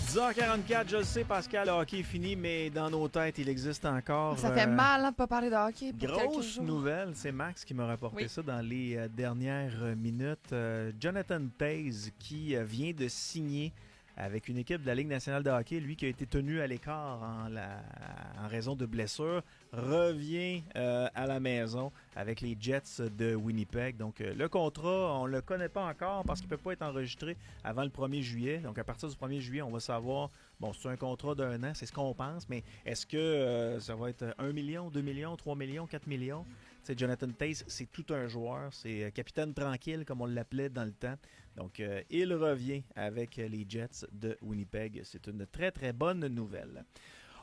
10h44, je le sais, Pascal, le hockey est fini, mais dans nos têtes, il existe encore. Ça fait mal de ne pas parler de hockey pour quelques Grosse jours. nouvelle, c'est Max qui m'a rapporté ça dans les dernières minutes. Jonathan Toews qui vient de signer avec une équipe de la Ligue nationale de hockey, lui qui a été tenu à l'écart en raison de blessures, revient à la maison avec les Jets de Winnipeg. Donc le contrat, on ne le connaît pas encore parce qu'il ne peut pas être enregistré avant le 1er juillet. Donc à partir du 1er juillet, on va savoir, bon, c'est un contrat d'1 an, c'est ce qu'on pense, mais est-ce que ça va être 1 million, 2 millions, 3 millions, 4 millions? C'est Jonathan Toews, c'est tout un joueur. C'est capitaine tranquille, comme on l'appelait dans le temps. Donc, il revient avec les Jets de Winnipeg. C'est une très, très bonne nouvelle.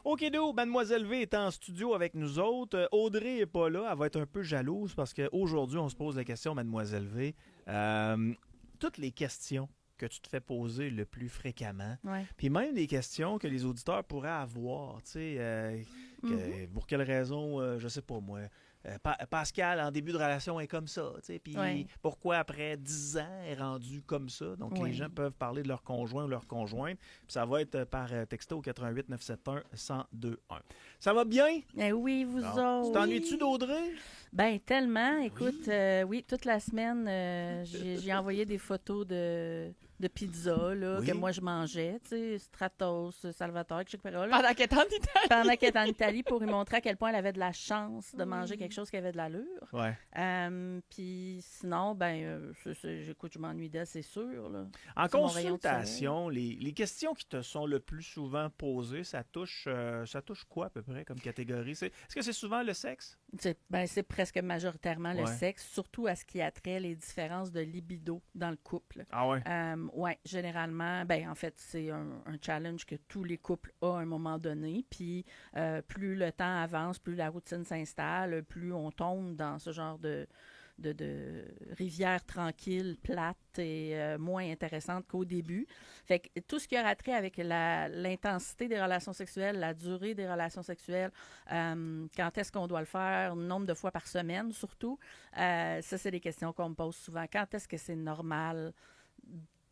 OK, Mademoiselle V est en studio avec nous autres. Audrey n'est pas là. Elle va être un peu jalouse parce qu'aujourd'hui, on se pose la question, Mademoiselle V. Toutes les questions que tu te fais poser le plus fréquemment. Ouais. Puis même des questions que les auditeurs pourraient avoir. Tu sais, pour quelle raison, je sais pas moi. Pascal, en début de relation, est comme ça. Puis pourquoi après 10 ans, est rendu comme ça? Donc, les gens peuvent parler de leur conjoint ou leur conjointe. Puis ça va être par texto au 88 971 1021. Ça va bien? Eh oui, vous autres. Tu t'ennuies-tu d'Audrey? Ben tellement. Écoute, oui, toute la semaine, j'ai envoyé des photos de pizza là, que moi je mangeais, tu sais, Stratos, Salvatore, etc. Pendant qu'elle est en Italie. Pendant qu'elle est en Italie pour lui montrer à quel point elle avait de la chance de manger quelque chose qui avait de l'allure. Ouais. Puis sinon, j'écoute, je m'ennuie d'elle, c'est sûr. Là. En C'est mon rayon de consultation, les questions qui te sont le plus souvent posées, ça touche quoi à peu près comme catégorie? Est-ce que c'est souvent le sexe? C'est presque majoritairement le Ouais. sexe, surtout à ce qui a trait les différences de libido dans le couple. Ah ouais? Oui, généralement, en fait, c'est un challenge que tous les couples ont à un moment donné. Puis, plus le temps avance, plus la routine s'installe, plus on tombe dans ce genre de rivière tranquille, plate et moins intéressante qu'au début. Fait que tout ce qui a trait avec l'intensité des relations sexuelles, la durée des relations sexuelles, quand est-ce qu'on doit le faire, nombre de fois par semaine surtout, ça, c'est des questions qu'on me pose souvent. Quand est-ce que c'est normal?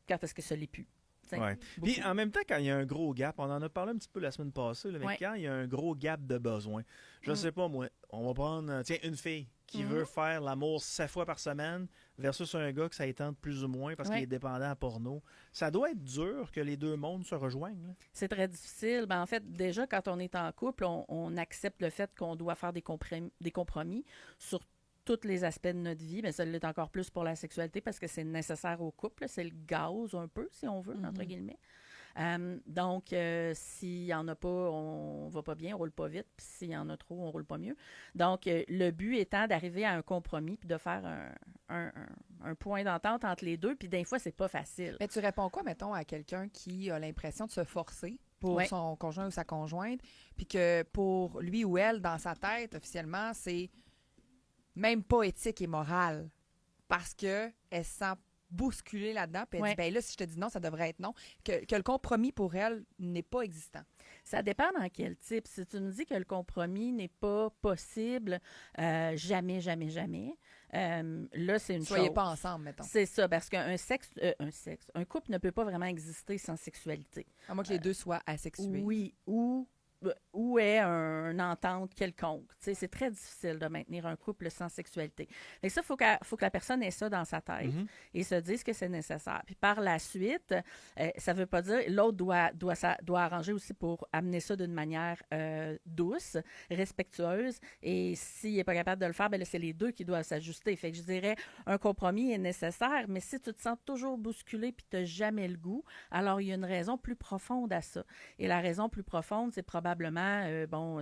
Quand est-ce que ça l'est plus? Ouais. Puis en même temps, quand il y a un gros gap, on en a parlé un petit peu la semaine passée, là, mais quand il y a un gros gap de besoin, je sais pas moi, on va prendre une fille qui veut faire l'amour 7 fois par semaine versus un gars que ça étende plus ou moins parce qu'il est dépendant à porno. Ça doit être dur que les deux mondes se rejoignent. Là. C'est très difficile. En fait, déjà, quand on est en couple, on accepte le fait qu'on doit faire des compromis sur tous les aspects de notre vie, mais ça l'est encore plus pour la sexualité parce que c'est nécessaire au couple. C'est le gaz un peu, si on veut, entre guillemets. Donc, s'il n'y en a pas, on va pas bien, on roule pas vite. Puis s'il y en a trop, on roule pas mieux. Donc, le but étant d'arriver à un compromis puis de faire un point d'entente entre les deux. Puis des fois, c'est pas facile. Mais tu réponds quoi, mettons, à quelqu'un qui a l'impression de se forcer pour son conjoint ou sa conjointe, puis que pour lui ou elle, dans sa tête, officiellement, c'est même pas éthique et moral parce qu'elle se sent bousculée là-dedans, puis elle dit, là, si je te dis non, ça devrait être non, que le compromis pour elle n'est pas existant. Ça dépend dans quel type. Si tu me dis que le compromis n'est pas possible, jamais, jamais, jamais, là, c'est une chose. Soyez pas ensemble, mettons. C'est ça, parce un couple ne peut pas vraiment exister sans sexualité. À moins que les deux soient asexués. Oui, ou est une entente quelconque. T'sais, c'est très difficile de maintenir un couple sans sexualité. Et ça, faut que la personne ait ça dans sa tête et se dise que c'est nécessaire. Puis par la suite, ça veut pas dire l'autre doit arranger aussi pour amener ça d'une manière douce, respectueuse. Et s'il n'est pas capable de le faire, là, c'est les deux qui doivent s'ajuster. Fait que je dirais, un compromis est nécessaire, mais si tu te sens toujours bousculé puis tu n'as jamais le goût, alors il y a une raison plus profonde à ça. Et la raison plus profonde, c'est probablement,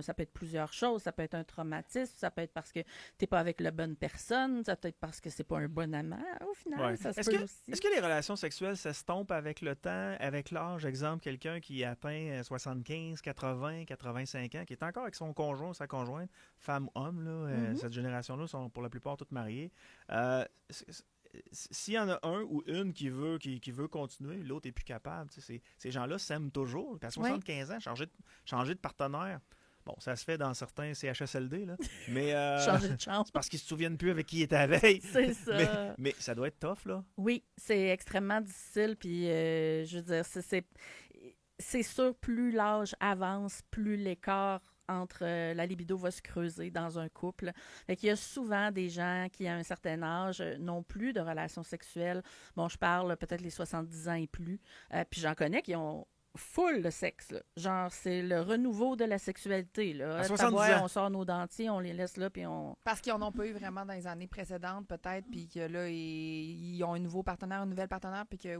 ça peut être plusieurs choses. Ça peut être un traumatisme, ça peut être parce que tu n'es pas avec la bonne personne, ça peut être parce que c'est pas un bon amant, au final. Ça se peut aussi. Est-ce que les relations sexuelles s'estompent avec le temps, avec l'âge? Exemple, quelqu'un qui atteint 75, 80, 85 ans, qui est encore avec son conjoint ou sa conjointe, femme ou homme, là, cette génération-là sont pour la plupart toutes mariées. S'il y en a un ou une qui veut continuer, l'autre n'est plus capable. Ces gens-là s'aiment toujours. Puis à 75 ans, changer de partenaire. Bon, ça se fait dans certains CHSLD, là. Mais changer de chance. C'est parce qu'ils ne se souviennent plus avec qui ils étaient la veille. C'est ça. Mais ça doit être tough, là. Oui, c'est extrêmement difficile. Puis, je veux dire, c'est sûr, plus l'âge avance, plus l'écart entre la libido va se creuser dans un couple. Fait qu'il y a souvent des gens qui, à un certain âge, n'ont plus de relations sexuelles. Bon, je parle peut-être les 70 ans et plus. Puis j'en connais qui ont full de sexe, là. Genre, c'est le renouveau de la sexualité, là. À 70 ans. On sort nos dentiers, on les laisse là, puis on... Parce qu'ils n'en ont pas eu vraiment dans les années précédentes, peut-être, puis que là, ils ont un nouveau partenaire, un nouvel partenaire, puis que,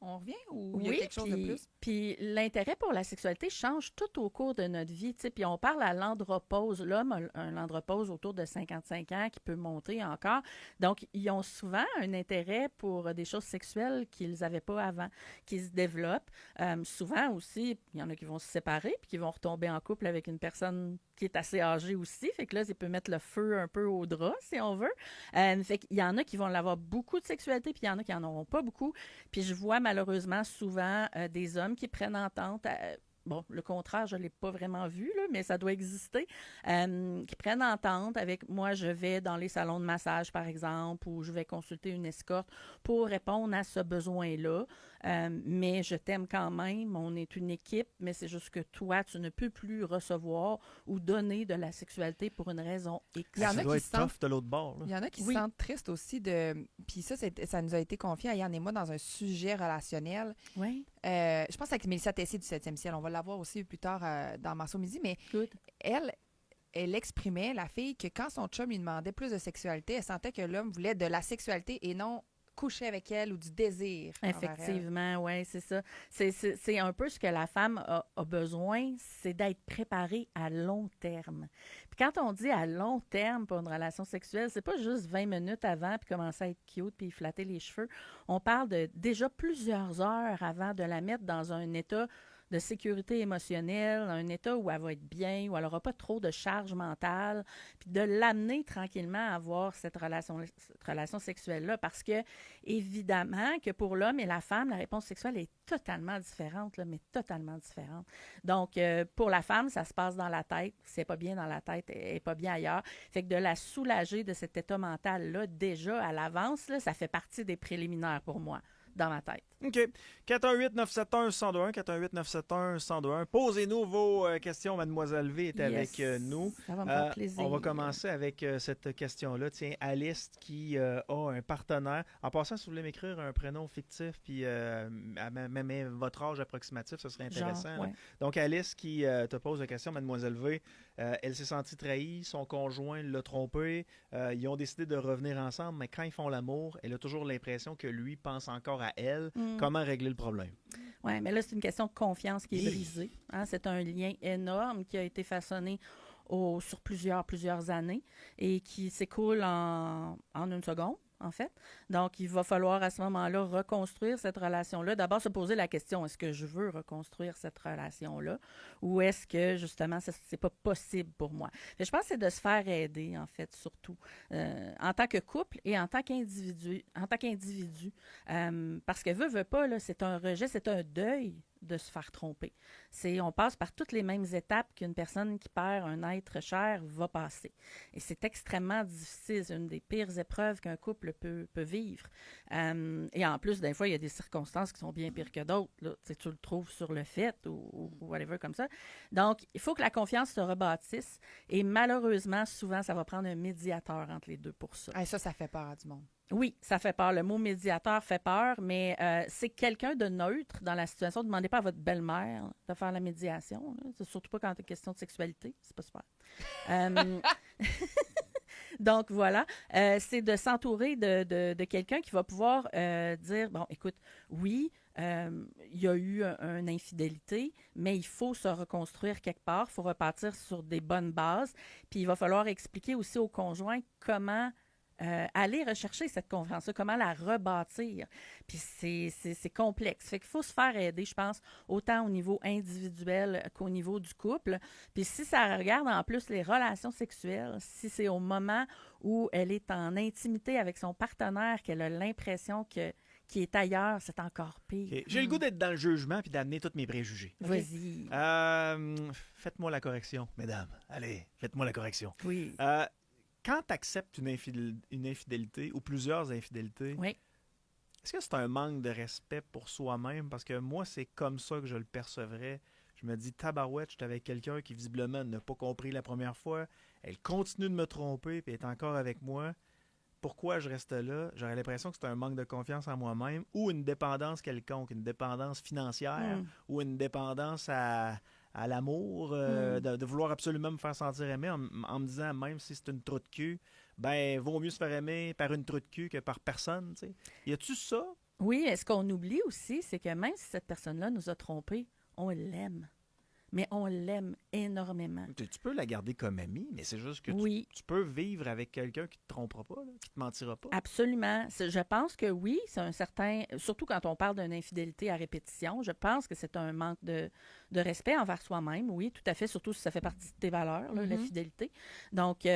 on revient, ou il y a quelque chose de plus? Puis l'intérêt pour la sexualité change tout au cours de notre vie, tu sais. Puis on parle à l'andropause. L'homme a un andropause autour de 55 ans qui peut monter encore. Donc, ils ont souvent un intérêt pour des choses sexuelles qu'ils n'avaient pas avant, qui se développent. Souvent aussi, il y en a qui vont se séparer puis qui vont retomber en couple avec une personne qui est assez âgée aussi. Fait que là, ça peut mettre le feu un peu au drap, si on veut. Fait qu'il y en a qui vont avoir beaucoup de sexualité puis il y en a qui n'en auront pas beaucoup. Puis je vois malheureusement souvent des hommes qui prennent entente... Bon, le contraire, je ne l'ai pas vraiment vu, là, mais ça doit exister, qui prennent entente avec moi, je vais dans les salons de massage, par exemple, ou je vais consulter une escorte pour répondre à ce besoin-là. Mais je t'aime quand même, on est une équipe, mais c'est juste que toi, tu ne peux plus recevoir ou donner de la sexualité pour une raison X. Ça doit être tough de l'autre bord. Là. Il y en a qui se sentent tristes aussi de... Puis ça nous a été confié à Yann et moi dans un sujet relationnel. Oui. Je pense avec Mélissa Tessier du 7e ciel. On va l'avoir aussi plus tard dans Marceau Midi, mais elle exprimait, la fille, que quand son chum lui demandait plus de sexualité, elle sentait que l'homme voulait de la sexualité et non coucher avec elle ou du désir. Effectivement, oui, c'est ça. C'est un peu ce que la femme a besoin, c'est d'être préparée à long terme. Puis quand on dit à long terme pour une relation sexuelle, c'est pas juste 20 minutes avant puis commencer à être cute puis flatter les cheveux. On parle de déjà plusieurs heures avant de la mettre dans un état de sécurité émotionnelle, un état où elle va être bien, où elle n'aura pas trop de charge mentale, puis de l'amener tranquillement à avoir cette relation sexuelle-là. Parce que, évidemment, que pour l'homme et la femme, la réponse sexuelle est totalement différente, là, mais totalement différente. Donc, pour la femme, ça se passe dans la tête. Si elle n'est pas bien dans la tête, elle n'est pas bien ailleurs. Fait que de la soulager de cet état mental-là, déjà, à l'avance, là, ça fait partie des préliminaires pour moi. Dans ma tête. OK. 418-971-1021, 418-971-1021. Posez-nous vos questions. Mademoiselle V est avec nous. Ça va me faire plaisir. On va commencer avec cette question-là. Tiens, Alice qui a un partenaire. En passant, si vous voulez m'écrire un prénom fictif puis même votre âge approximatif, ce serait intéressant. Genre, ouais. Donc, Alice qui te pose la question, Mademoiselle V, elle s'est sentie trahie, son conjoint l'a trompée, ils ont décidé de revenir ensemble, mais quand ils font l'amour, elle a toujours l'impression que lui pense encore à elle. Comment régler le problème? Oui, mais là, c'est une question de confiance qui est brisée. Hein? C'est un lien énorme qui a été façonné sur plusieurs années et qui s'écoule en une seconde, en fait. Donc, il va falloir à ce moment-là reconstruire cette relation-là. D'abord, se poser la question, est-ce que je veux reconstruire cette relation-là ou est-ce que, justement, c'est pas possible pour moi? Et je pense que c'est de se faire aider, en fait, surtout, en tant que couple et en tant qu'individu. Parce que veut pas, là, c'est un rejet, c'est un deuil de se faire tromper. On passe par toutes les mêmes étapes qu'une personne qui perd un être cher va passer. Et c'est extrêmement difficile. C'est une des pires épreuves qu'un couple peut vivre. Et en plus, des fois, il y a des circonstances qui sont bien pires que d'autres. Là. Tu le trouves sur le fait ou whatever comme ça. Donc, il faut que la confiance se rebâtisse. Et malheureusement, souvent, ça va prendre un médiateur entre les deux pour ça. Et ça fait peur à du monde. Oui, ça fait peur. Le mot médiateur fait peur, mais c'est quelqu'un de neutre dans la situation. Ne demandez pas à votre belle-mère de faire la médiation. Là. C'est surtout pas quand il y a question de sexualité. C'est pas super. Donc, voilà. C'est de s'entourer de quelqu'un qui va pouvoir dire, bon, écoute, oui, il y a eu une infidélité, mais il faut se reconstruire quelque part. Il faut repartir sur des bonnes bases. Puis, il va falloir expliquer aussi au conjoint comment... aller rechercher cette confiance-là, comment la rebâtir. Puis c'est complexe. Fait qu'il faut se faire aider, je pense, autant au niveau individuel qu'au niveau du couple. Puis si ça regarde en plus les relations sexuelles, si c'est au moment où elle est en intimité avec son partenaire qu'elle a l'impression qui est ailleurs, c'est encore pire. Okay. J'ai le goût d'être dans le jugement puis d'amener tous mes préjugés. Okay? Vas-y. Faites-moi la correction, mesdames. Allez, faites-moi la correction. Oui. Quand tu acceptes une infidélité ou plusieurs infidélités, oui. Est-ce que c'est un manque de respect pour soi-même? Parce que moi, c'est comme ça que je le percevrais. Je me dis, tabarouette, j'étais avec quelqu'un qui visiblement n'a pas compris la première fois. Elle continue de me tromper et est encore avec moi. Pourquoi je reste là? J'aurais l'impression que c'est un manque de confiance en moi-même ou une dépendance quelconque, une dépendance financière ou une dépendance à l'amour, de vouloir absolument me faire sentir aimé en me disant, même si c'est une trou de cul, ben, vaut mieux se faire aimer par une trou de cul que par personne, tu sais. Y a-tu ça? Oui, et ce qu'on oublie aussi, c'est que même si cette personne-là nous a trompés, on l'aime. Mais on l'aime énormément. Tu peux la garder comme amie, mais c'est juste que tu peux vivre avec quelqu'un qui ne te trompera pas, là, qui ne te mentira pas. Absolument. Je pense que oui, c'est un certain... Surtout quand on parle d'une infidélité à répétition, je pense que c'est un manque de respect envers soi-même, oui, tout à fait, surtout si ça fait partie de tes valeurs, là, la fidélité. Donc,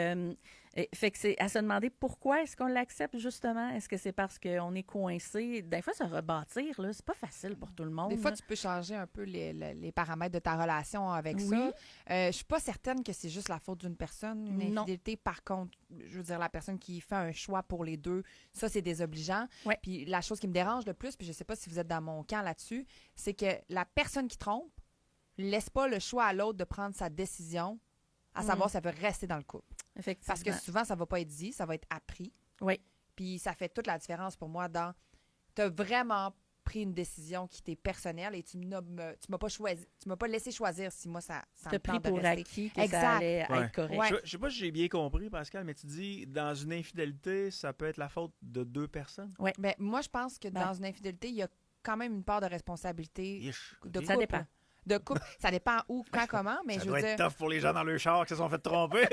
fait que c'est à se demander pourquoi est-ce qu'on l'accepte, justement. Est-ce que c'est parce qu'on est coincé? Des fois, se rebâtir, là, c'est pas facile pour tout le monde. Des fois, tu peux changer un peu les paramètres de ta relation avec ça. Je suis pas certaine que c'est juste la faute d'une personne, une infidélité. Par contre, je veux dire, la personne qui fait un choix pour les deux, ça, c'est désobligeant. Ouais. Puis la chose qui me dérange le plus, puis je sais pas si vous êtes dans mon camp là-dessus, c'est que la personne qui trompe laisse pas le choix à l'autre de prendre sa décision, à savoir si elle veut rester dans le couple. Effectivement. Parce que souvent, ça va pas être dit, ça va être appris. Oui. Puis ça fait toute la différence pour moi dans... T'as vraiment pris une décision qui t'est personnelle et tu m'as pas choisi, tu m'as pas laissé choisir si moi ça me pris tente de pour rester. acquis que ça allait être correct. Ouais. Je sais pas si j'ai bien compris, Pascal, mais tu dis, dans une infidélité, ça peut être la faute de deux personnes? Oui. Ben, moi, je pense que dans une infidélité, il y a quand même une part de responsabilité de couple. Ça dépend. De couple. Ça dépend où, quand, comment, mais ça je veux doit dire... être tough pour les gens dans le char qui se sont fait tromper.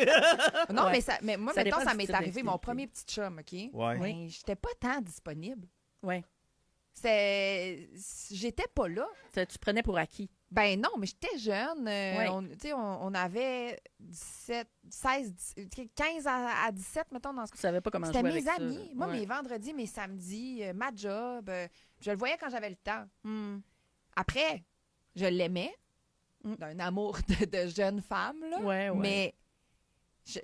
Non, Ouais. mais moi, Ça mettons, dépend ça du m'est type arrivé, mon d'activité. premier petit chum, OK? Ouais. Ben, j'étais pas tant disponible. Oui. J'étais pas là. Tu prenais pour acquis. Ben non, mais j'étais jeune. Oui. On avait 15 à 17, mettons, dans ce Tu savais pas comment jouer C'était avec mes ça. amis. Moi, Ouais. mes vendredis, mes samedis, ma job, je le voyais quand j'avais le temps. Après, je l'aimais, d'un amour de jeune femme, là, Ouais. mais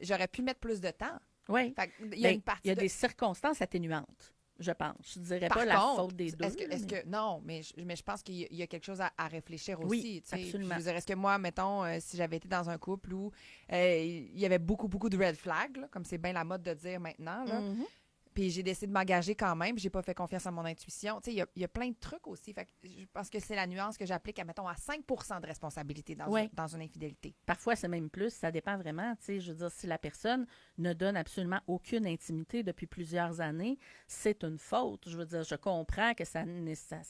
j'aurais pu mettre plus de temps. Oui. Fait que il y a une partie des circonstances atténuantes, je pense. Je dirais Par pas la contre, faute des deux. Non, mais je pense qu'il y a quelque chose à réfléchir Oui, aussi. Tu sais. absolument. Je veux dire, est-ce que moi, mettons, si j'avais été dans un couple où il y avait beaucoup, beaucoup de red flags, là, comme c'est bien la mode de dire maintenant, là, puis j'ai décidé de m'engager quand même, j'ai pas fait confiance à mon intuition. Tu sais, il y a plein de trucs aussi. Fait que je pense que c'est la nuance que j'applique à, mettons, à 5% de responsabilité dans une infidélité. Parfois, c'est même plus. Ça dépend vraiment. Tu sais, je veux dire, si la personne ne donne absolument aucune intimité depuis plusieurs années, c'est une faute. Je veux dire, je comprends que ça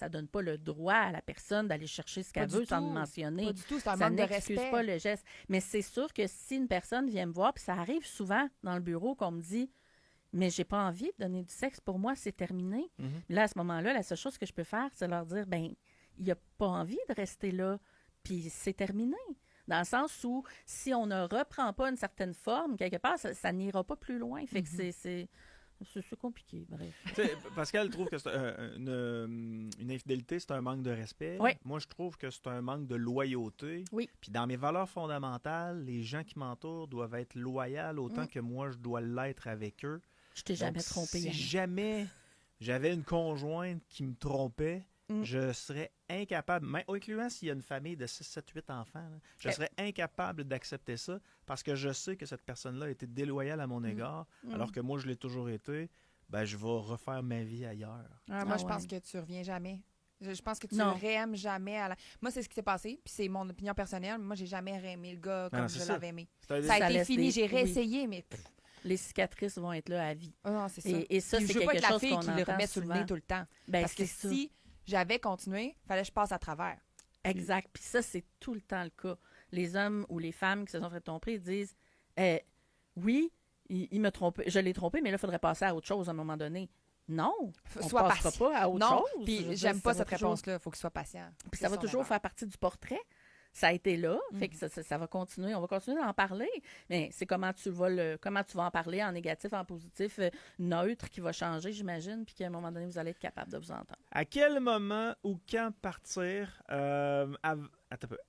donne pas le droit à la personne d'aller chercher ce qu'elle veut sans le mentionner. Pas du tout, c'est un Ça manque de n'excuse respect. pas le geste. Mais c'est sûr que si une personne vient me voir, puis ça arrive souvent dans le bureau qu'on me dit « Mais j'ai pas envie de donner du sexe, pour moi, c'est terminé. Là, à ce moment-là, la seule chose que je peux faire, c'est leur dire « Ben, il a pas envie de rester là, puis c'est terminé. » Dans le sens où, si on ne reprend pas une certaine forme, quelque part, ça n'ira pas plus loin. Fait que c'est compliqué, bref. Pascal trouve que une infidélité, c'est un manque de respect. Oui. Moi, je trouve que c'est un manque de loyauté. Oui. Puis dans mes valeurs fondamentales, les gens qui m'entourent doivent être loyaux autant que moi, je dois l'être avec eux. Je t'ai jamais trompé, Si Yannick. jamais j'avais une conjointe qui me trompait, je serais incapable, même incluant s'il y a une famille de 6, 7, 8 enfants, là, je serais incapable d'accepter ça parce que je sais que cette personne-là a été déloyale à mon égard, alors que moi, je l'ai toujours été. Ben, je vais refaire ma vie ailleurs. Moi, je pense que tu reviens jamais. Je pense que tu Non. réaimes jamais. Moi, c'est ce qui s'est passé, puis c'est mon opinion personnelle. Moi, j'ai jamais réaimé le gars comme c'est je ça. l'avais aimé. C'est Ça a été laisse fini, des- j'ai oui. réessayé, mais... Les cicatrices vont être là à vie. non, c'est ça. Et ça, Puis c'est je veux pas quelque être la chose fille qu'on qui le entend remet sur le souvent. nez tout le temps. Ben, Parce que c'est ça. si j'avais continué, il fallait que je passe à travers. Exact. Puis ça, c'est tout le temps le cas. Les hommes ou les femmes qui se sont fait tromper ils disent oui, il me trompé, je l'ai trompé, mais là, il faudrait passer à autre chose à un moment donné. Non, on Sois passera patient. pas à autre Non, chose. Je veux puis dire, j'aime pas ça va cette toujours- réponse-là. Il faut qu'il soit patient. Puis ça va toujours faire partie du portrait. Ça a été là, fait que ça va continuer. On va continuer d'en parler, mais c'est comment tu vas en parler en négatif, en positif, neutre, qui va changer, j'imagine, puis qu'à un moment donné, vous allez être capable de vous entendre. À quel moment ou quand partir?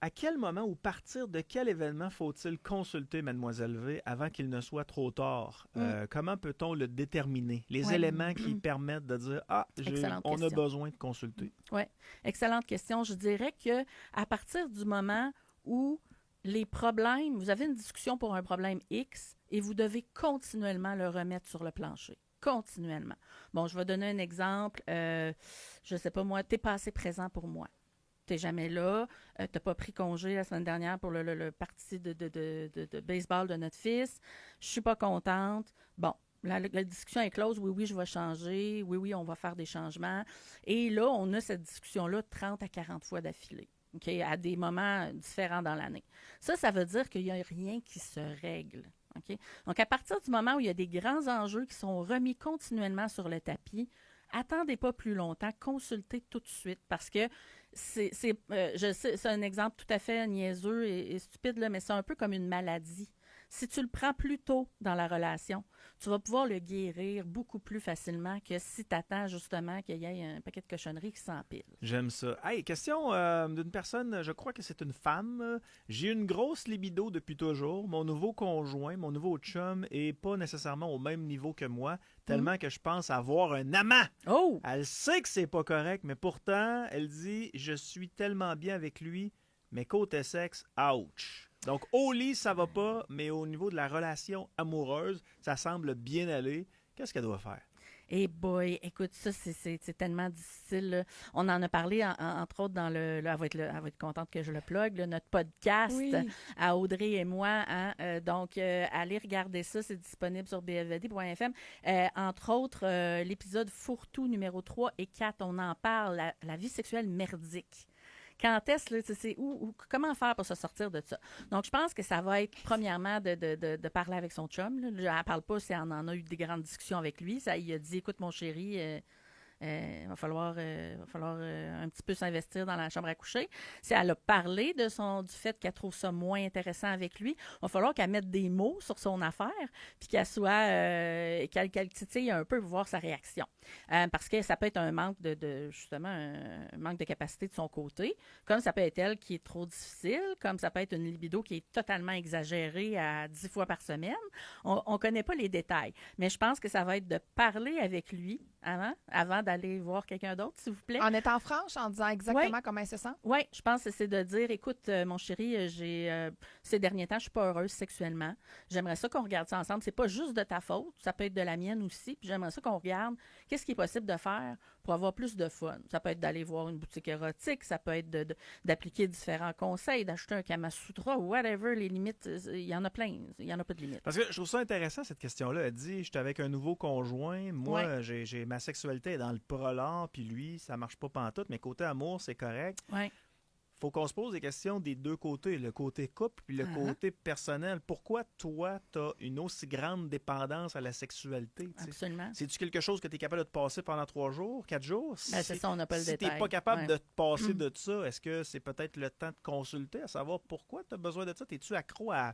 À quel moment ou partir de quel événement faut-il consulter Mademoiselle V avant qu'il ne soit trop tard? Comment peut-on le déterminer? Les éléments qui permettent de dire on a besoin de consulter. Oui, excellente question. Je dirais que à partir du moment où les problèmes, vous avez une discussion pour un problème X et vous devez continuellement le remettre sur le plancher. Continuellement. Bon, je vais donner un exemple. Je ne sais pas moi, tu n'es pas assez présent pour moi. Tu n'es jamais là. Tu n'as pas pris congé la semaine dernière pour le parti de baseball de notre fils. Je ne suis pas contente. Bon, la discussion est close. Oui, je vais changer. Oui, on va faire des changements. Et là, on a cette discussion-là 30 à 40 fois d'affilée. Okay, à des moments différents dans l'année. Ça veut dire qu'il n'y a rien qui se règle. Okay? Donc, à partir du moment où il y a des grands enjeux qui sont remis continuellement sur le tapis, attendez pas plus longtemps, consultez tout de suite parce que je sais, c'est un exemple tout à fait niaiseux et stupide, là, mais c'est un peu comme une maladie. Si tu le prends plus tôt dans la relation, tu vas pouvoir le guérir beaucoup plus facilement que si tu attends justement qu'il y ait un paquet de cochonneries qui s'empilent. J'aime ça. Hey, question d'une personne, je crois que c'est une femme. J'ai une grosse libido depuis toujours. Mon nouveau conjoint, mon nouveau chum est pas nécessairement au même niveau que moi, tellement que je pense avoir un amant. Oh! Elle sait que c'est pas correct, mais pourtant, elle dit « Je suis tellement bien avec lui, mais côté sexe, ouch! » Donc, au lit, ça va pas, mais au niveau de la relation amoureuse, ça semble bien aller. Qu'est-ce qu'elle doit faire? Eh boy, écoute, ça, c'est tellement difficile. Là. On en a parlé, entre autres, dans elle va être contente que je le plug, là, notre podcast à Audrey et moi. Hein, donc, allez regarder ça, c'est disponible sur bfvd.fm. Entre autres, l'épisode Fourre-tout numéro 3 et 4, on en parle, la vie sexuelle merdique. Quand est-ce, là, comment faire pour se sortir de ça? Donc, je pense que ça va être, premièrement, de parler avec son chum. Là. Elle ne parle pas si on en a eu des grandes discussions avec lui. Ça, il a dit, écoute, mon chéri, il va falloir un petit peu s'investir dans la chambre à coucher. Si elle a parlé du fait qu'elle trouve ça moins intéressant avec lui, il va falloir qu'elle mette des mots sur son affaire puis qu'elle soit qu'elle titille un peu pour voir sa réaction. Parce que ça peut être un manque justement un manque de capacité de son côté, comme ça peut être elle qui est trop difficile, comme ça peut être une libido qui est totalement exagérée à 10 fois par semaine. On ne connaît pas les détails, mais je pense que ça va être de parler avec lui avant d'aller voir quelqu'un d'autre, s'il vous plaît. En étant franche, en disant exactement comment elle se sent? Oui, je pense que c'est de dire, écoute, mon chéri, ces derniers temps, je suis pas heureuse sexuellement. J'aimerais ça qu'on regarde ça ensemble. C'est pas juste de ta faute, ça peut être de la mienne aussi. Puis j'aimerais ça qu'on regarde qu'est-ce qui est possible de faire pour avoir plus de fun. Ça peut être d'aller voir une boutique érotique, ça peut être d'appliquer différents conseils, d'acheter un Kama Sutra, whatever, les limites, il y en a plein. Il n'y en a pas de limites. Parce que je trouve ça intéressant, cette question-là. Elle dit, je suis avec un nouveau conjoint, moi, j'ai ma sexualité est dans le prolong, puis lui, ça marche pas pantoute, mais côté amour, c'est correct. Oui. Faut qu'on se pose des questions des deux côtés, le côté couple puis le côté personnel. Pourquoi toi, tu as une aussi grande dépendance à la sexualité? T'sais? Absolument. C'est-tu quelque chose que tu es capable de te passer pendant 3 jours, 4 jours? Ben, c'est ça, on n'a pas le détail. Si tu n'es pas capable de te passer de ça, est-ce que c'est peut-être le temps de consulter, à savoir pourquoi tu as besoin de ça? Es-tu accro à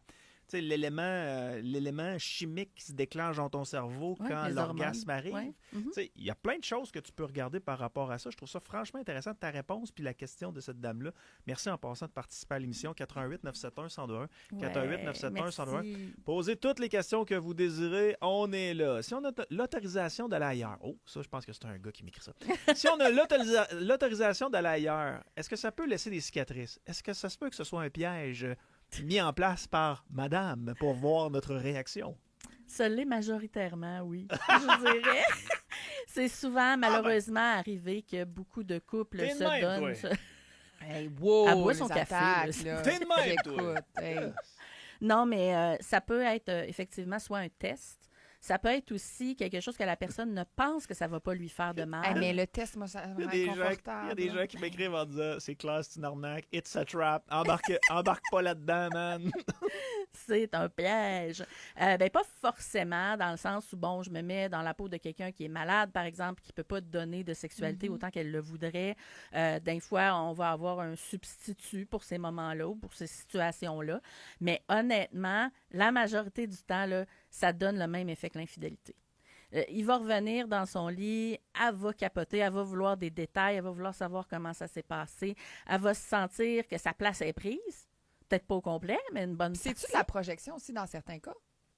l'élément chimique qui se déclenche dans ton cerveau quand l'orgasme arrive? Il y a plein de choses que tu peux regarder par rapport à ça. Je trouve ça franchement intéressant, ta réponse puis la question de cette dame-là. Merci en passant de participer à l'émission. 88-971-1021. 88-971-1021. Posez toutes les questions que vous désirez. On est là. Si on a l'autorisation d'aller ailleurs, ça, je pense que c'est un gars qui m'écrit ça. Si on a l'autorisation d'aller ailleurs, est-ce que ça peut laisser des cicatrices? Est-ce que ça se peut que ce soit un piège mis en place par madame pour voir notre réaction? Ça l'est majoritairement, oui. Je dirais. C'est souvent, malheureusement, arrivé que beaucoup de couples se donnent. Hey, wow, elle boit son café. T'es de même, toi. Hey. Non, mais ça peut être effectivement soit un test. Ça peut être aussi quelque chose que la personne ne pense que ça ne va pas lui faire de mal. Mais le test, moi, ça me rend confortable. Il y a des gens qui m'écrivent en disant « C'est clair, c'est une arnaque, it's a trap, embarque pas là-dedans, man. » C'est un piège. Pas forcément, dans le sens où, bon, je me mets dans la peau de quelqu'un qui est malade, par exemple, qui ne peut pas donner de sexualité autant qu'elle le voudrait. Des fois, on va avoir un substitut pour ces moments-là ou pour ces situations-là. Mais honnêtement, la majorité du temps, là, ça donne le même effet que l'infidélité. Il va revenir dans son lit, elle va capoter, elle va vouloir des détails, elle va vouloir savoir comment ça s'est passé, elle va se sentir que sa place est prise. Peut-être pas au complet, mais une bonne C'est-tu partie. de la projection aussi dans certains cas?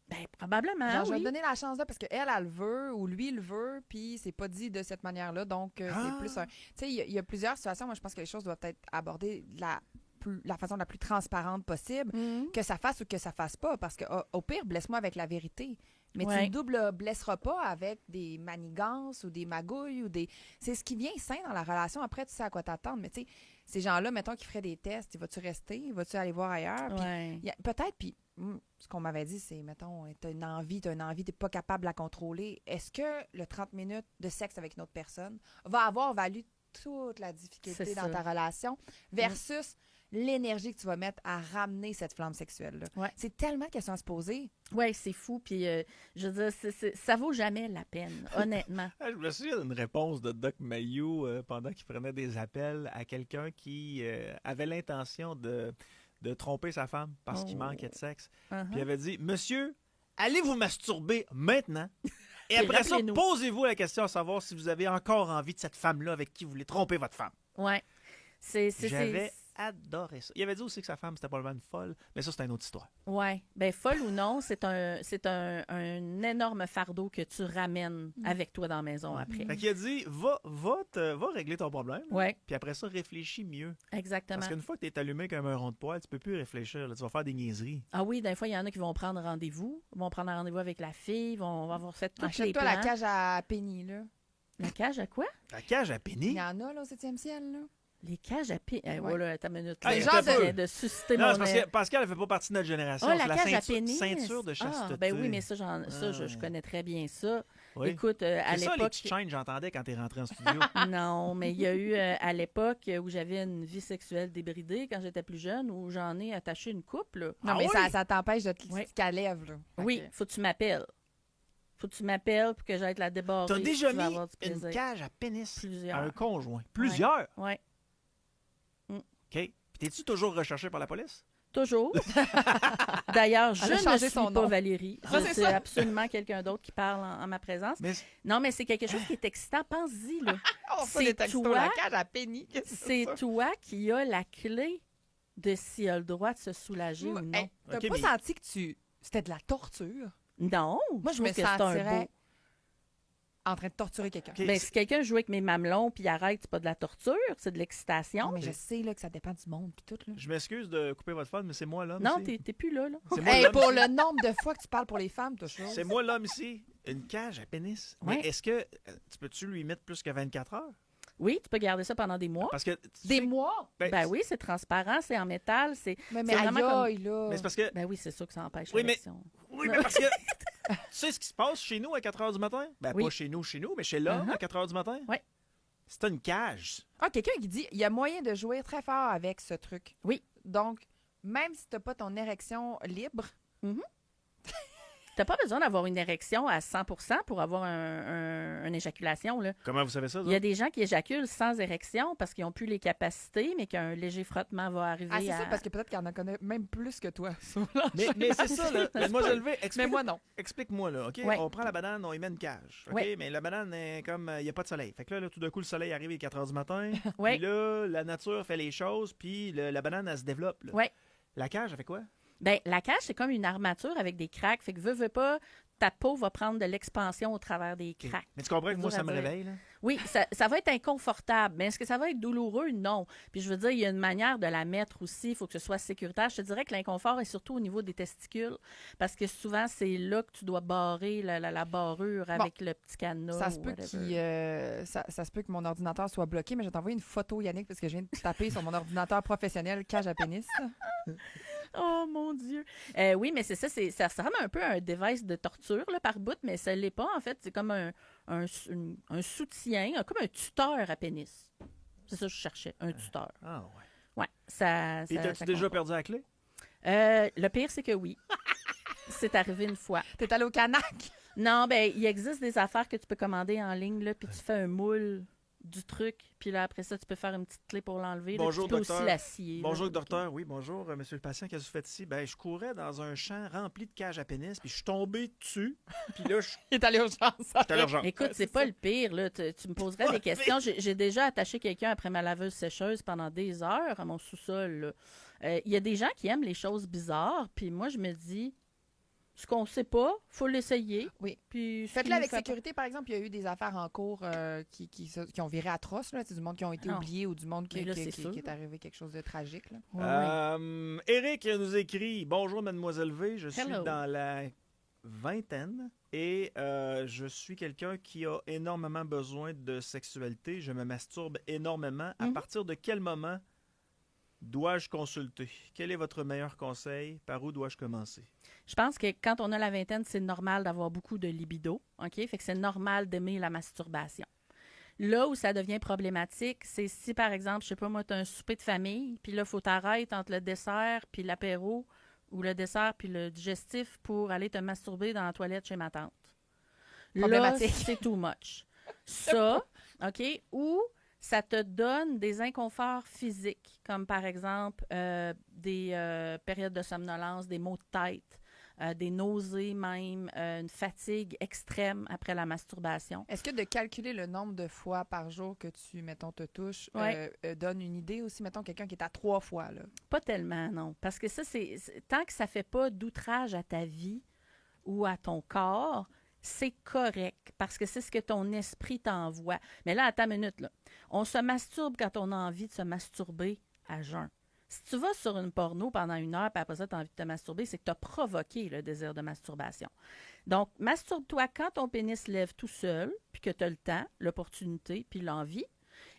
Ben, probablement, Genre, je vais oui. te donner la chance là parce qu'elle, elle le veut ou lui, il le veut, puis c'est pas dit de cette manière-là. Donc, c'est plus un. Tu sais, il y a plusieurs situations. Moi, je pense que les choses doivent être abordées de la façon la plus transparente possible, que ça fasse ou que ça fasse pas. Parce que, au pire, blesse-moi avec la vérité. Mais tu ne double blesseras pas avec des manigances ou des magouilles ou des. C'est ce qui vient sain dans la relation. Après, tu sais à quoi t'attendre. Mais tu sais, ces gens-là, mettons, qui feraient des tests, vas-tu rester? Vas-tu aller voir ailleurs? Peut-être, puis ce qu'on m'avait dit, c'est, mettons, t'as une envie, t'es pas capable de la contrôler. Est-ce que le 30 minutes de sexe avec une autre personne va avoir valu toute la difficulté dans ta relation versus l'énergie que tu vas mettre à ramener cette flamme sexuelle-là? Ouais. C'est tellement de questions à se poser. Oui, c'est fou. Puis, je veux dire, ça vaut jamais la peine, honnêtement. Je me souviens d'une réponse de Doc Mayou pendant qu'il prenait des appels à quelqu'un qui avait l'intention de tromper sa femme parce qu'il manquait de sexe. Puis il avait dit, « Monsieur, allez vous masturber maintenant. Et après ça, posez-vous la question à savoir si vous avez encore envie de cette femme-là avec qui vous voulez tromper votre femme. » Oui. J'avais adoré ça. Il avait dit aussi que sa femme, c'était probablement une folle, mais ça, c'est une autre histoire. Oui. Bien, folle ou non, c'est un énorme fardeau que tu ramènes avec toi dans la maison après. Fait qu'il a dit, va régler ton problème. Ouais. Puis après ça, réfléchis mieux. Exactement. Parce qu'une fois que tu es allumé comme un rond de poêle, tu peux plus réfléchir. Là, tu vas faire des niaiseries. Ah oui, des fois, il y en a qui vont prendre rendez-vous. Ils vont prendre un rendez-vous avec la fille. Ils vont avoir fait tous les plans. Achète-toi la cage à Penny, là. La cage à quoi? La cage à Penny? Il y en a, là, au 7e ciel, là. Les cages à Penny. Voilà, ta minute. Hey, genre de susciter non, mon... c'est parce que Pascal, elle fait pas partie de notre génération. la c'est cage la à pénis. ceinture de chasteté. Ah, ben oui, mais ça, je connais très bien ça. Oui. Écoute, à l'époque... C'est ça, les petites chaînes, j'entendais quand t'es rentré en studio. Non, mais il y a eu, à l'époque, où j'avais une vie sexuelle débridée, quand j'étais plus jeune, où j'en ai attaché une couple. Là. Non, mais ça t'empêche de te calève, là. Oui, faut que tu m'appelles. Faut que tu m'appelles pour que j'aille te la débarrer. T'as déjà mis une cage à pénis Plusieurs. à un conjoint? Plusieurs? Oui. OK. Puis t'es-tu toujours recherché par la police? Toujours. D'ailleurs, je ne suis son pas nom. Valérie. C'est absolument quelqu'un d'autre qui parle en ma présence. Non, mais c'est quelque chose qui est excitant. Pense-y, là. C'est toi, la cage à Penny. C'est toi qui as la clé de s'il a le droit de se soulager ou non. Hey, t'as pas senti que c'était de la torture? Non. Moi, je me sentirais en train de torturer quelqu'un. Okay. Ben, si quelqu'un joue avec mes mamelons puis arrête, c'est pas de la torture, c'est de l'excitation. Non, mais je sais là, que ça dépend du monde puis tout. Là. Je m'excuse de couper votre fun, mais c'est moi l'homme non, ici. t'es plus là. Pour le nombre de fois que tu parles pour les femmes, toi, chose. C'est moi l'homme ici. Une cage à pénis. Ouais. Mais est-ce que tu peux-tu lui mettre plus que 24 heures? Oui, tu peux garder ça pendant des mois. Parce que mois? Ben oui, c'est transparent, c'est en métal, Mais vraiment là. Mais c'est parce que... Ben oui, c'est sûr que ça empêche l'érection. Oui, mais parce que... Tu sais ce qui se passe chez nous à 4 h du matin? Ben pas chez nous, mais chez l'homme à 4 h du matin? Oui. C'est une cage. Ah, quelqu'un qui dit, il y a moyen de jouer très fort avec ce truc. Oui. Donc, même si tu n'as pas ton érection libre... Tu n'as pas besoin d'avoir une érection à 100% pour avoir une éjaculation. Là. Comment vous savez ça? Il y a des gens qui éjaculent sans érection parce qu'ils n'ont plus les capacités, mais qu'un léger frottement va arriver c'est ça, parce que peut-être qu'il en connaît même plus que toi. mais c'est ça, là. Mademoiselle V, mais moi, non. Explique-moi, là, OK? Ouais. On prend la banane, on y met une cage, OK? Ouais. Mais la banane est comme... Il n'y a pas de soleil. Fait que là, tout d'un coup, le soleil arrive à 4 h du matin. Ouais. Puis là, la nature fait les choses, puis la banane, elle se développe. Là. Ouais. La cage, elle fait quoi? Ben, la cage, c'est comme une armature avec des craques. Fait que veux pas, ta peau va prendre de l'expansion au travers des craques. Mais tu comprends que moi, ça me réveille, là? Oui, ça va être inconfortable. Mais est-ce que ça va être douloureux? Non. Puis je veux dire, il y a une manière de la mettre aussi. Il faut que ce soit sécuritaire. Je te dirais que l'inconfort est surtout au niveau des testicules. Parce que souvent, c'est là que tu dois barrer la barrure avec le petit cadenas. Ça se peut ça se peut que mon ordinateur soit bloqué, mais je vais t'envoyer une photo, Yannick, parce que je viens de taper sur mon ordinateur professionnel cage à pénis. Oh mon Dieu! Oui, mais c'est ça, ça ressemble un peu à un device de torture là, par bout, mais ça ne l'est pas. En fait, c'est comme un soutien, comme un tuteur à pénis. C'est ça que je cherchais, un tuteur. Ah ouais. Ouais, ça. Et t'as-tu déjà perdu la clé? Le pire, c'est que oui. C'est arrivé une fois. T'es allé au Canac? Non, ben il existe des affaires que tu peux commander en ligne, là, puis tu fais un moule du truc, puis là, après ça, tu peux faire une petite clé pour l'enlever. Bonjour, là, tu peux docteur. aussi la scier. Bonjour, là, docteur. Oui, bonjour, monsieur le patient. Qu'est-ce que vous faites ici? Ben, je courais dans un champ rempli de cages à pénis, puis je suis tombé dessus, puis là, je suis Il est à l'urgence. à l'urgence. Écoute, c'est pas le pire. Là. Tu me poserais des questions. J'ai déjà attaché quelqu'un après ma laveuse sécheuse pendant des heures à mon sous-sol. Il y a des gens qui aiment les choses bizarres, puis moi, je me dis, ce qu'on sait pas, faut l'essayer. Oui. Puis Faites-le avec sécurité, par exemple. Il y a eu des affaires en cours qui ont viré atroces. Là. C'est du monde qui ont été oubliés ou du monde qui est arrivé quelque chose de tragique. Là. Éric nous écrit « Bonjour, mademoiselle V. Je suis Hello. dans la vingtaine et je suis quelqu'un qui a énormément besoin de sexualité. Je me masturbe énormément. À partir de quel moment dois-je consulter? Quel est votre meilleur conseil? Par où dois-je commencer? » Je pense que quand on a la vingtaine, c'est normal d'avoir beaucoup de libido. OK? Fait que c'est normal d'aimer la masturbation. Là où ça devient problématique, c'est si, par exemple, je sais pas moi, tu as un souper de famille, puis là, il faut t'arrêter entre le dessert puis l'apéro, ou le dessert puis le digestif pour aller te masturber dans la toilette chez ma tante. Là, c'est too much. Ça, OK? Ou ça te donne des inconforts physiques, comme par exemple des périodes de somnolence, des maux de tête, des nausées même, une fatigue extrême après la masturbation. Est-ce que de calculer le nombre de fois par jour que tu, mettons, te touches, donne une idée aussi, mettons, quelqu'un qui est à 3 fois, là? Pas tellement, non. Parce que ça, tant que ça fait pas d'outrage à ta vie ou à ton corps, c'est correct, parce que c'est ce que ton esprit t'envoie. Mais là, attends une minute, là. On se masturbe quand on a envie de se masturber à jeun. Si tu vas sur une porno pendant 1 heure, puis après ça, tu as envie de te masturber, c'est que tu as provoqué le désir de masturbation. Donc, masturbe-toi quand ton pénis lève tout seul, puis que tu as le temps, l'opportunité, puis l'envie,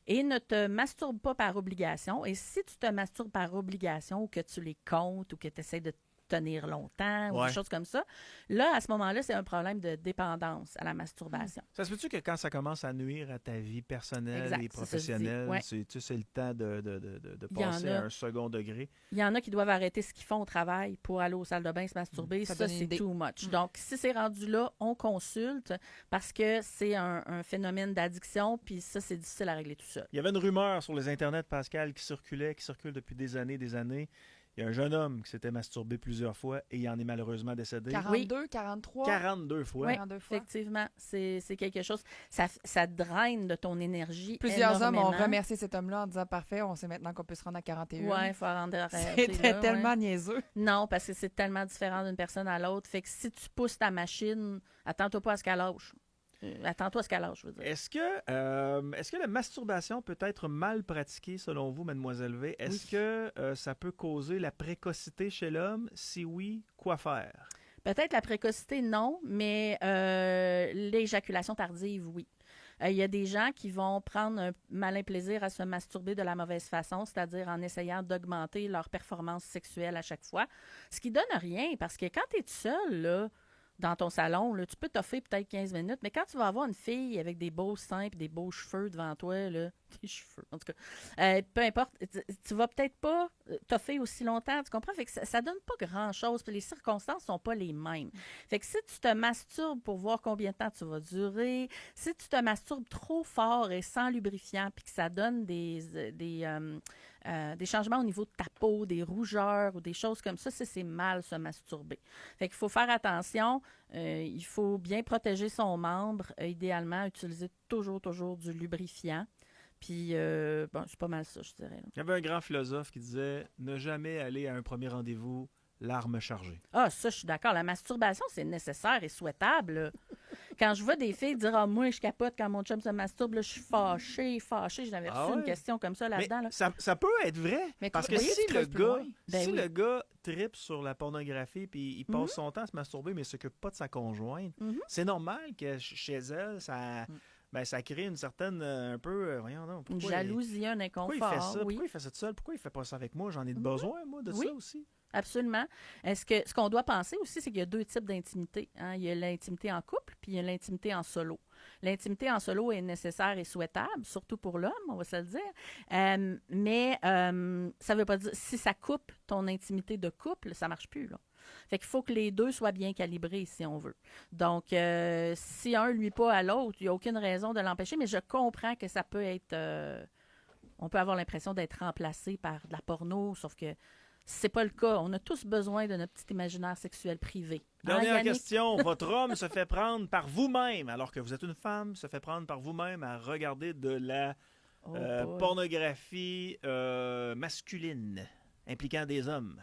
et ne te masturbe pas par obligation. Et si tu te masturbes par obligation, ou que tu les comptes, ou que tu essaies de tenir longtemps, ou des choses comme ça, là, à ce moment-là, c'est un problème de dépendance à la masturbation. Ça se peut-tu que quand ça commence à nuire à ta vie personnelle et professionnelle, c'est le temps de passer à un second degré? Il y en a qui doivent arrêter ce qu'ils font au travail pour aller aux salles de bain se masturber. Ça c'est too much. Donc, si c'est rendu là, on consulte parce que c'est un phénomène d'addiction, puis ça, c'est difficile à régler tout seul. Il y avait une rumeur sur les internets, Pascal, qui circule depuis des années. Il y a un jeune homme qui s'était masturbé plusieurs fois et il en est malheureusement décédé. 42, 43? 42 fois. Oui, effectivement. C'est quelque chose. Ça draine de ton énergie. Plusieurs hommes ont remercié cet homme-là en disant « Parfait, on sait maintenant qu'on peut se rendre à 41. » Oui, il faut rendre C'était tellement niaiseux. Non, parce que c'est tellement différent d'une personne à l'autre. Fait que si tu pousses ta machine, attends-toi pas à ce qu'elle lâche. Attends-toi à ce qu'elle lâche, je veux dire. Est-ce que la masturbation peut être mal pratiquée, selon vous, mademoiselle V? Est-ce que ça peut causer la précocité chez l'homme? Si oui, quoi faire? Peut-être la précocité, non, mais l'éjaculation tardive, oui. Il y a des gens qui vont prendre un malin plaisir à se masturber de la mauvaise façon, c'est-à-dire en essayant d'augmenter leur performance sexuelle à chaque fois, ce qui donne rien, parce que quand tu es tout seul, là, dans ton salon, là, tu peux t'offrir peut-être 15 minutes, mais quand tu vas avoir une fille avec des beaux seins et des beaux cheveux devant toi, là, des cheveux, en tout cas, peu importe, tu vas peut-être pas t'offrir aussi longtemps, tu comprends? Fait que ça donne pas grand-chose, puis les circonstances sont pas les mêmes. Fait que si tu te masturbes pour voir combien de temps tu vas durer, si tu te masturbes trop fort et sans lubrifiant, puis que ça donne des changements au niveau de ta peau, des rougeurs ou des choses comme ça, c'est mal se masturber. Fait qu'il faut faire attention. Il faut bien protéger son membre. Idéalement, utiliser toujours du lubrifiant. Puis, c'est pas mal ça, je dirais. Là. Il y avait un grand philosophe qui disait « Ne jamais aller à un premier rendez-vous l'arme chargée. » Ah, ça, je suis d'accord. La masturbation, c'est nécessaire et souhaitable. Là. Quand je vois des filles dire « Ah, moi, je capote quand mon chum se masturbe, là, je suis fâchée. » J'avais reçu une question comme ça là-dedans. Là. Ça peut être vrai. Mais parce que si le gars tripe sur la pornographie puis il passe son temps à se masturber mais ne s'occupe pas de sa conjointe, c'est normal que chez elle, ça crée une certaine, une jalousie, un inconfort. Pourquoi il fait ça? Pourquoi il fait ça tout seul? Pourquoi il fait pas ça avec moi? J'en ai besoin, moi, de ça aussi. Absolument. Ce qu'on doit penser aussi, c'est qu'il y a 2 types d'intimité. Hein? Il y a l'intimité en couple, puis il y a l'intimité en solo. L'intimité en solo est nécessaire et souhaitable, surtout pour l'homme, on va se le dire. Mais ça veut pas dire, si ça coupe ton intimité de couple, ça marche plus, là. Fait qu'il faut que les deux soient bien calibrés, si on veut. Donc, si un nuit pas à l'autre, il n'y a aucune raison de l'empêcher, mais je comprends que ça peut être... on peut avoir l'impression d'être remplacé par de la porno, sauf que c'est pas le cas. On a tous besoin de notre petit imaginaire sexuel privé. Dernière question. Votre homme se fait prendre par vous-même, alors que vous êtes une femme, se fait prendre par vous-même à regarder de la pornographie masculine impliquant des hommes.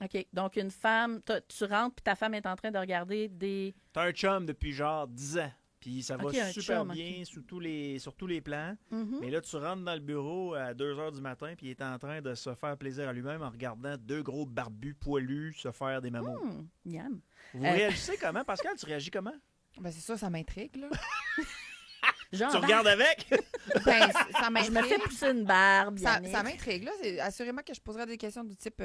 OK. Donc, une femme, tu rentres puis ta femme est en train de regarder des... T'as un chum depuis genre 10 ans. Puis ça va super chum, bien sur tous les plans. Mm-hmm. Mais là, tu rentres dans le bureau à 2 h du matin puis il est en train de se faire plaisir à lui-même en regardant 2 gros barbus poilus se faire des mammos. Yum. Vous réagissez comment? Pascal, tu réagis comment? Ben c'est ça m'intrigue, là. Genre, tu regardes avec? Ben, ça m'intrigue. Je me fais pousser une barbe. Ça m'intrigue, là. Assurément que je poserais des questions du type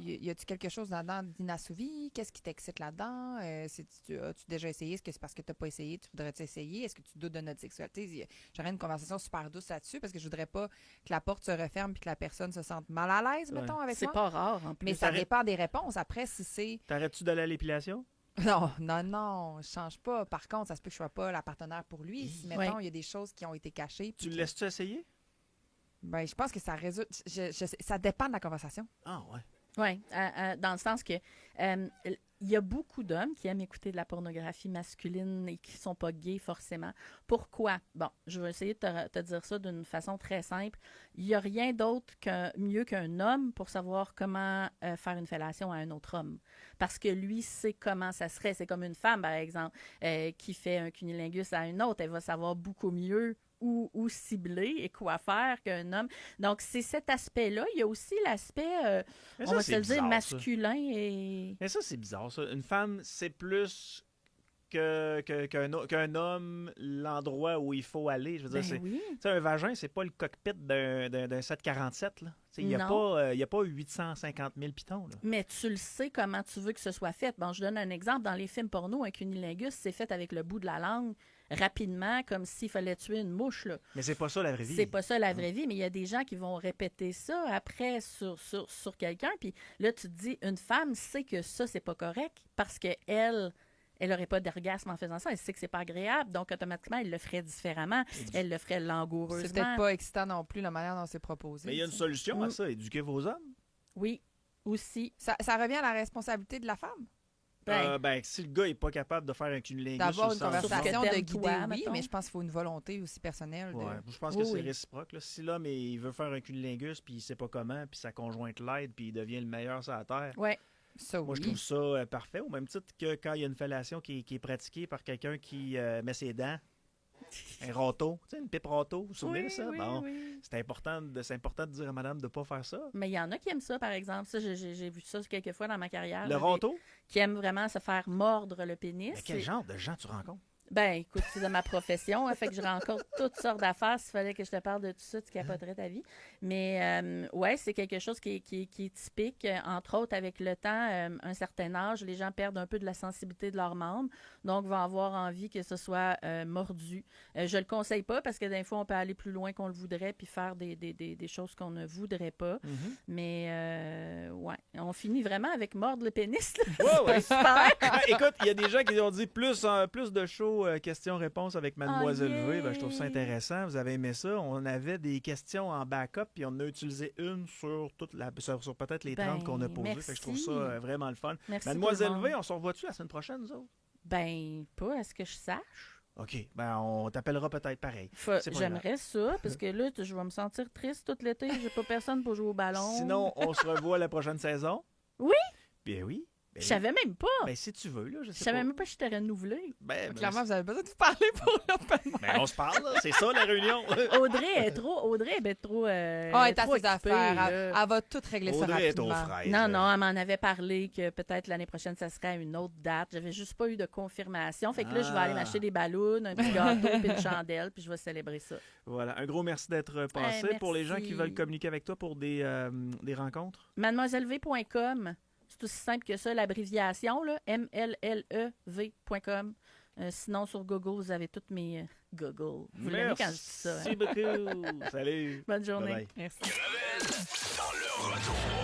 y a-tu quelque chose là-dedans d'inassouvi? Qu'est-ce qui t'excite là-dedans? As-tu déjà essayé? Est-ce que c'est parce que tu n'as pas essayé? Tu voudrais-tu essayer? Est-ce que tu doutes de notre sexualité? J'aurais une conversation super douce là-dessus parce que je voudrais pas que la porte se referme et que la personne se sente mal à l'aise, mettons, avec moi. C'est pas rare, en plus. Mais ça dépend des réponses. Après, si c'est... T'arrêtes-tu d'aller à l'épilation? Non, je change pas. Par contre, ça se peut que je sois pas la partenaire pour lui. Si, mettons, il y a des choses qui ont été cachées. Tu le laisses-tu essayer? Ben, je pense que ça résulte... ça dépend de la conversation. Ah, ouais. Oui, dans le sens que il y a beaucoup d'hommes qui aiment écouter de la pornographie masculine et qui ne sont pas gays forcément. Pourquoi? Bon, je vais essayer de te dire ça d'une façon très simple. Il n'y a rien d'autre mieux qu'un homme pour savoir comment faire une fellation à un autre homme. Parce que lui sait comment ça serait. C'est comme une femme, par exemple, qui fait un cunnilingus à une autre. Elle va savoir beaucoup mieux où cibler et quoi faire qu'un homme. Donc, c'est cet aspect-là. Il y a aussi l'aspect, on va se le dire, masculin. Mais ça, c'est bizarre, ça. Une femme, c'est plus qu'un homme l'endroit où il faut aller. Je veux dire, un vagin, c'est pas le cockpit d'un 747. Il n'y a pas 850 000 pitons. Là. Mais tu le sais comment tu veux que ce soit fait. Bon, je donne un exemple. Dans les films porno, un cunnilingus, c'est fait avec le bout de la langue, rapidement, comme s'il fallait tuer une mouche. Là. Mais c'est pas ça la vraie vie. C'est pas ça la vraie vie, mais il y a des gens qui vont répéter ça après sur quelqu'un. Puis là, tu te dis, une femme sait que ça, c'est pas correct parce qu'elle n'aurait pas d'orgasme en faisant ça. Elle sait que c'est pas agréable, donc automatiquement, elle le ferait différemment. Elle le ferait langoureusement. C'est peut-être pas excitant non plus la manière dont c'est proposé. Mais il y a une solution à ça, éduquer vos hommes. Oui, aussi. Ça revient à la responsabilité de la femme. Si le gars n'est pas capable de faire un cunnilingus... D'avoir une conversation de guider, oui, mettons. Mais je pense qu'il faut une volonté aussi personnelle. Je pense que c'est réciproque. Là. Si l'homme il veut faire un cunnilingus, puis il sait pas comment, puis sa conjointe l'aide, puis il devient le meilleur sur la terre... Ouais. Moi, je trouve ça parfait, au même titre que quand il y a une fellation qui est pratiquée par quelqu'un qui met ses dents, un râteau, tu sais, une pipe râteau, vous vous souvenez de ça? C'est important de dire à madame de ne pas faire ça. Mais il y en a qui aiment ça, par exemple. Ça, j'ai vu ça quelques fois dans ma carrière. Le râteau? Qui aiment vraiment se faire mordre le pénis. Mais quel genre de gens tu rencontres? Ben, écoute, c'est de ma profession, fait que je rencontre toutes sortes d'affaires. S'il fallait que je te parle de tout ça, tu capoterais ta vie. Mais c'est quelque chose qui est typique. Entre autres, avec le temps, un certain âge, les gens perdent un peu de la sensibilité de leurs membres, donc vont avoir envie que ce soit mordu. Je le conseille pas parce que des fois, on peut aller plus loin qu'on le voudrait puis faire des choses qu'on ne voudrait pas. Mm-hmm. Mais on finit vraiment avec mordre le pénis. Ouais. Super! Écoute, il y a des gens qui ont dit plus de show questions-réponses avec Mademoiselle V. Je trouve ça intéressant. Vous avez aimé ça. On avait des questions en backup, puis on en a utilisé une sur sur peut-être les 30 qu'on a posées. Fait que je trouve ça vraiment le fun. Merci Mademoiselle V, on se revoit-tu la semaine prochaine, nous autres? Ben, pas à ce que je sache. OK. On t'appellera peut-être pareil. J'aimerais ça, parce que là, je vais me sentir triste tout l'été. J'ai pas personne pour jouer au ballon. Sinon, on se revoit la prochaine saison. Oui? Bien oui. Je savais même pas. Si tu veux, là, je sais pas. Je savais même pas que je t'ai renouvelé. Clairement, vous avez besoin de vous parler pour l'open mic. On se parle, là. C'est ça, la réunion. Audrey est trop elle est à ses affaires. Elle va tout régler ça rapidement. Audrey est aux fraises. Non, elle m'en avait parlé que peut-être l'année prochaine, ça serait à une autre date. J'avais juste pas eu de confirmation. Fait que là, je vais aller m'acheter des ballons, un petit gâteau puis une chandelle, puis je vais célébrer ça. Voilà. Un gros merci d'être passé. Merci. Pour les gens qui veulent communiquer avec toi pour des rencontres. Mademoiselleve.com. C'est aussi simple que ça, l'abréviation, là, MLLEV.com. Sinon, sur Google, vous avez toutes mes Google. Vous l'aimez quand je dis ça. Merci beaucoup. Salut. Bonne journée. Bye bye. Merci. Gravel dans le retour.